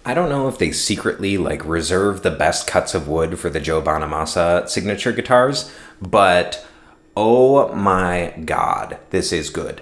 I don't know if they secretly reserve the best cuts of wood for the Joe Bonamassa signature guitars, but oh my god, this is good.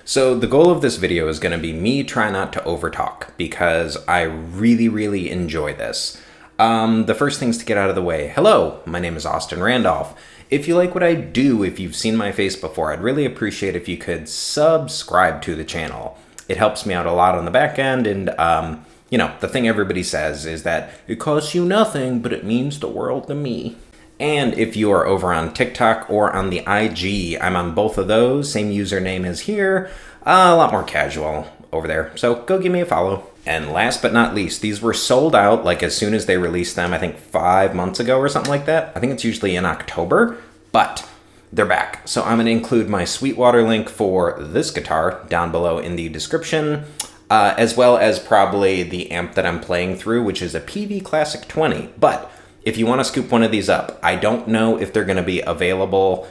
So the goal of this video is going to be me try not to overtalk because I really enjoy this. The first things to get out of the way. Hello, my name is Austin Randolph. If you like what I do, if you've seen my face before, I'd really appreciate if you could subscribe to the channel. It helps me out a lot on the back end, and the thing everybody says is that it costs you nothing, but it means the world to me. And if you are over on TikTok or on the IG, I'm on both of those. Same username as here. A lot more casual over there. So go give me a follow. And last but not least, these were sold out as soon as they released them, I think 5 months ago or something like that. I think it's usually in October, but they're back. So I'm going to include my Sweetwater link for this guitar down below in the description, as well as probably the amp that I'm playing through, which is a PV Classic 20. But if you want to scoop one of these up, I don't know if they're going to be available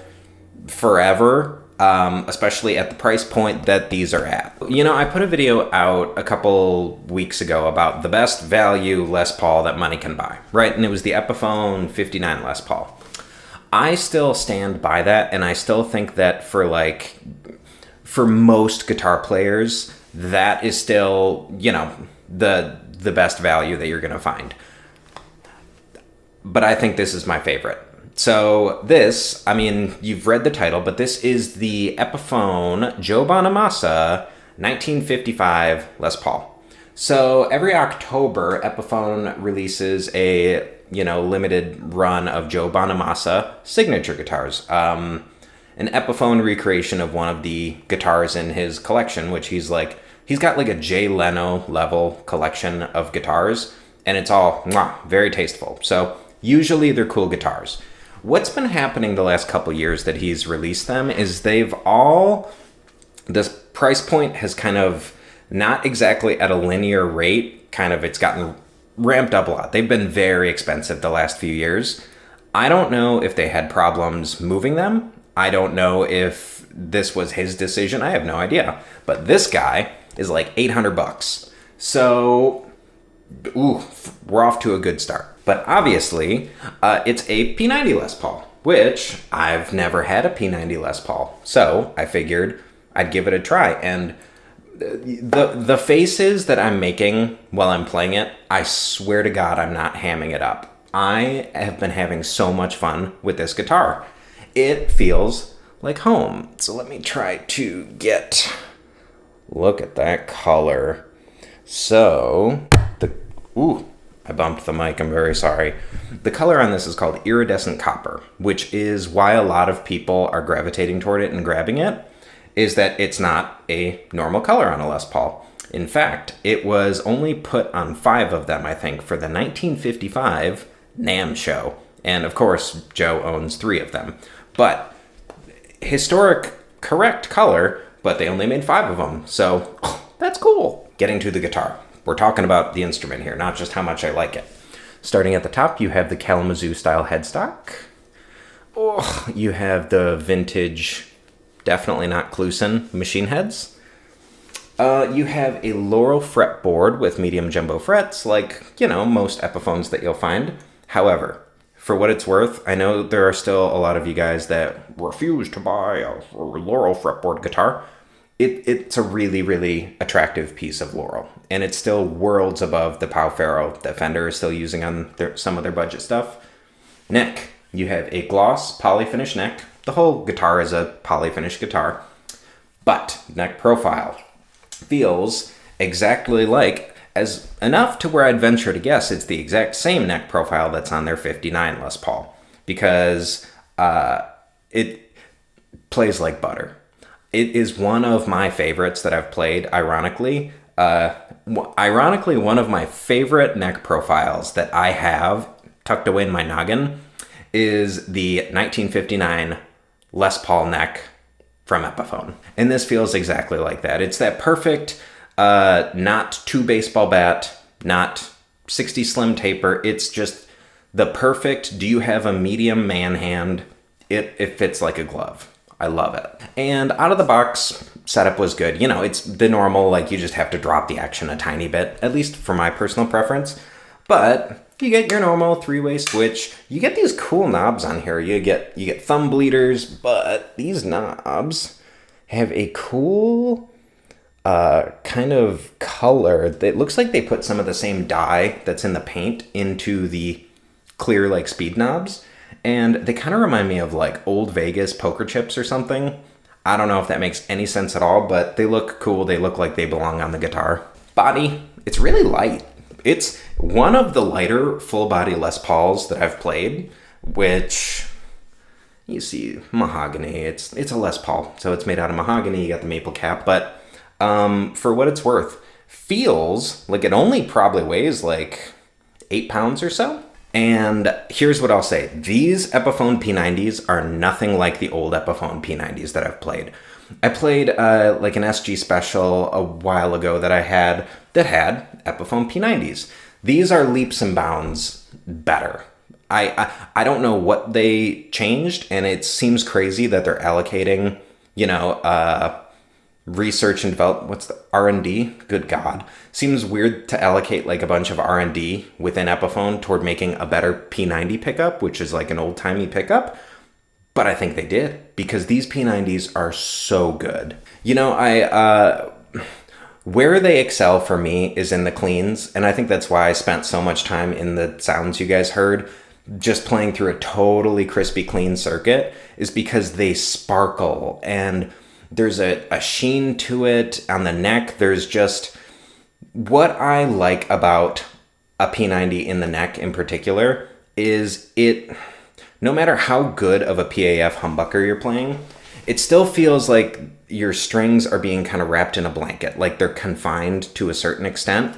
forever, especially at the price point that these are at. I put a video out a couple weeks ago about the best value Les Paul that money can buy, right? And it was the Epiphone 59 Les Paul. I still stand by that, and I still think that for most guitar players, that is still, the the best value that you're going to find. But I think this is my favorite. So this, I mean, you've read the title, but this is the Epiphone Joe Bonamassa 1955 Les Paul. So every October, Epiphone releases a, limited run of Joe Bonamassa signature guitars. An Epiphone recreation of one of the guitars in his collection, which he's got like a Jay Leno level collection of guitars, and it's all very tasteful. So usually they're cool guitars. What's been happening the last couple years that he's released them is this price point has kind of not exactly at a linear rate, it's gotten ramped up a lot. They've been very expensive the last few years. I don't know if they had problems moving them. I don't know if this was his decision. I have no idea. But this guy is like $800. So, we're off to a good start. But obviously, it's a P90 Les Paul, which I've never had a P90 Les Paul. So I figured I'd give it a try. And the faces that I'm making while I'm playing it, I swear to God, I'm not hamming it up. I have been having so much fun with this guitar. It feels like home. So let me try to look at that color. So, I bumped the mic, I'm very sorry. The color on this is called iridescent copper, which is why a lot of people are gravitating toward it and grabbing it, is that it's not a normal color on a Les Paul. In fact, it was only put on 5 of them, I think, for the 1955 NAMM show. And of course, Joe owns 3 of them. But historic, correct color, but they only made 5 of them. So that's cool. Getting to the guitar. We're talking about the instrument here, not just how much I like it. Starting at the top, you have the Kalamazoo style headstock. You have the vintage, definitely not Kluson, machine heads. You have a Laurel fretboard with medium jumbo frets, like, most Epiphones that you'll find. However, for what it's worth, I know there are still a lot of you guys that refuse to buy a Laurel fretboard guitar. It's a really, really attractive piece of Laurel. And it's still worlds above the Pau Ferro that Fender is still using on some of their budget stuff. Neck. You have a gloss polyfinish neck. The whole guitar is a polyfinish guitar. But neck profile feels exactly like, as enough to where I'd venture to guess it's the exact same neck profile that's on their 59 Les Paul. Because it plays like butter. It is one of my favorites that I've played, ironically. One of my favorite neck profiles that I have tucked away in my noggin is the 1959 Les Paul neck from Epiphone. And this feels exactly like that. It's that perfect, not too baseball bat, not 60 slim taper. It's just the perfect, do you have a medium man hand? It fits like a glove. I love it. And out of the box, setup was good. It's the normal, you just have to drop the action a tiny bit, at least for my personal preference. But you get your normal 3-way switch. You get these cool knobs on here. You get thumb bleeders, but these knobs have a cool kind of color. It looks like they put some of the same dye that's in the paint into the clear, speed knobs. And they kind of remind me of old Vegas poker chips or something. I don't know if that makes any sense at all, but they look cool. They look like they belong on the guitar. Body, it's really light. It's one of the lighter full body Les Pauls that I've played, which you see mahogany. It's a Les Paul, so it's made out of mahogany. You got the maple cap, but for what it's worth, feels like it only probably weighs 8 pounds or so. And here's what I'll say. These Epiphone P90s are nothing like the old Epiphone P90s that I've played. I played an SG special a while ago that I had that had Epiphone P90s. These are leaps and bounds better. I don't know what they changed, and it seems crazy that they're allocating, research and development, what's the R&D? Good God. Seems weird to allocate a bunch of R&D within Epiphone toward making a better P90 pickup, which is an old-timey pickup. But I think they did, because these P90s are so good. Where they excel for me is in the cleans, and I think that's why I spent so much time in the sounds you guys heard, just playing through a totally crispy clean circuit, is because they sparkle, and there's a sheen to it on the neck. There's just, what I like about a P90 in the neck in particular is it, no matter how good of a PAF humbucker you're playing, it still feels like your strings are being kind of wrapped in a blanket, like they're confined to a certain extent.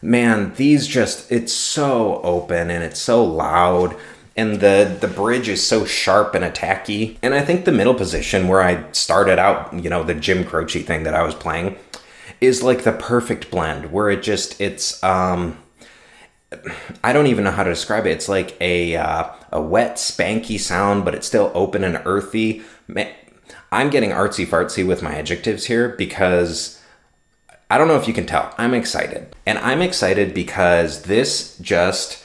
Man, these just, it's so open and it's so loud, and the bridge is so sharp and attacky. And I think the middle position where I started out, you know, the Jim Croce thing that I was playing, is like the perfect blend where it just, it's, I don't even know how to describe it. It's like a wet, spanky sound, but it's still open and earthy. Man, I'm getting artsy-fartsy with my adjectives here because I don't know if you can tell. I'm excited. And I'm excited because this just,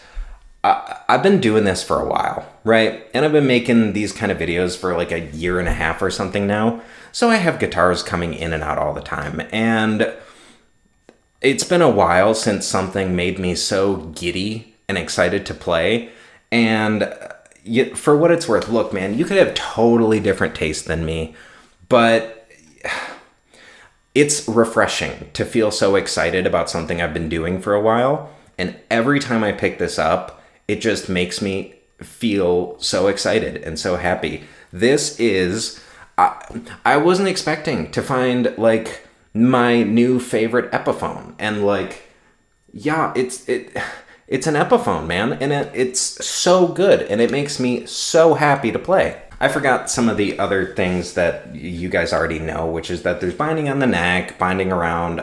I've been doing this for a while, right? And I've been making these kind of videos for like a year and a half or something now. So I have guitars coming in and out all the time. And it's been a while since something made me so giddy and excited to play. And for what it's worth, look, man, you could have totally different taste than me, but it's refreshing to feel so excited about something I've been doing for a while. And every time I pick this up, it just makes me feel so excited and so happy. This is, I wasn't expecting to find like my new favorite Epiphone, and like, yeah, it's an Epiphone, man, and it's so good, and it makes me so happy to play. I forgot some of the other things that you guys already know, which is that there's binding on the neck, binding around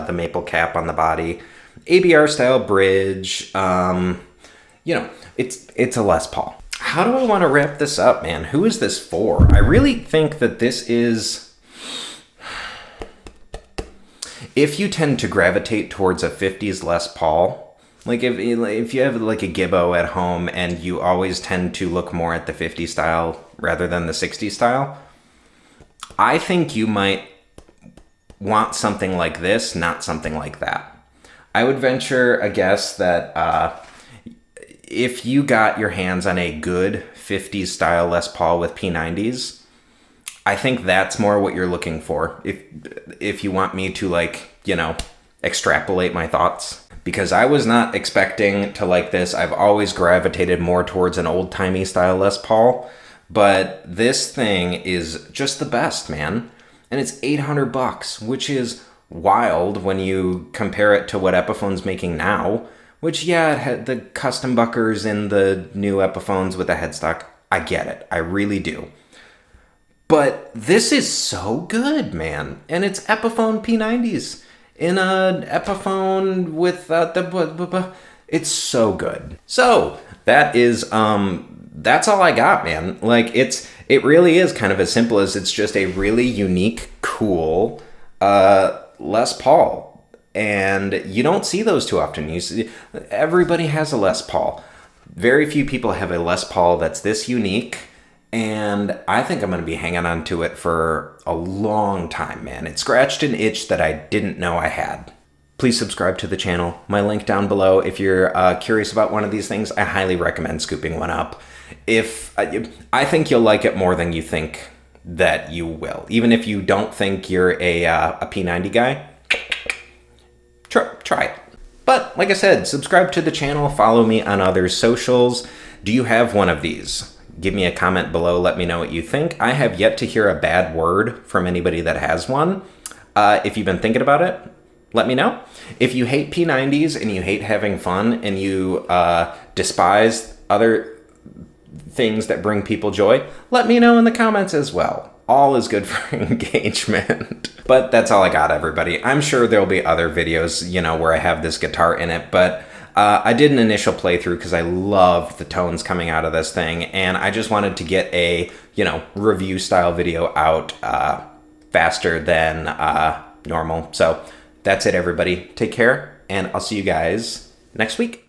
the maple cap on the body, ABR style bridge. You know, it's a Les Paul. How do I want to wrap this up, man? Who is this for? I really think that this is, if you tend to gravitate towards a 50s Les Paul, like if you have like a Gibbo at home and you always tend to look more at the 50 style rather than the 60 style, I think you might want something like this, not something like that. I would venture a guess that if you got your hands on a good 50s style Les Paul with P90s, I think that's more what you're looking for. If you want me to, like, you know, extrapolate my thoughts. Because I was not expecting to like this. I've always gravitated more towards an old-timey style Les Paul. But this thing is just the best, man. And it's $800, which is wild when you compare it to what Epiphone's making now. Which, yeah, it had the custom buckers in the new Epiphones with the headstock. I get it. I really do. But this is so good, man. And it's Epiphone P90s. In an Epiphone with it's so good. So that is that's all I got, man. Like it really is kind of as simple as it's just a really unique, cool Les Paul, and you don't see those too often. You see, everybody has a Les Paul. Very few people have a Les Paul that's this unique. And I think I'm going to be hanging on to it for a long time, man. It scratched an itch that I didn't know I had. Please subscribe to the channel. My link down below. If you're curious about one of these things, I highly recommend scooping one up. I think you'll like it more than you think that you will. Even if you don't think you're a P90 guy, try it. But like I said, subscribe to the channel. Follow me on other socials. Do you have one of these? Give me a comment below. Let me know what you think. I have yet to hear a bad word from anybody that has one. If you've been thinking about it, let me know. If you hate P90s and you hate having fun and you despise other things that bring people joy, let me know in the comments as well. All is good for engagement. But that's all I got, everybody. I'm sure there'll be other videos, you know, where I have this guitar in it, but I did an initial playthrough because I loved the tones coming out of this thing, and I just wanted to get a, you know, review style video out faster than normal. So that's it, everybody. Take care, and I'll see you guys next week.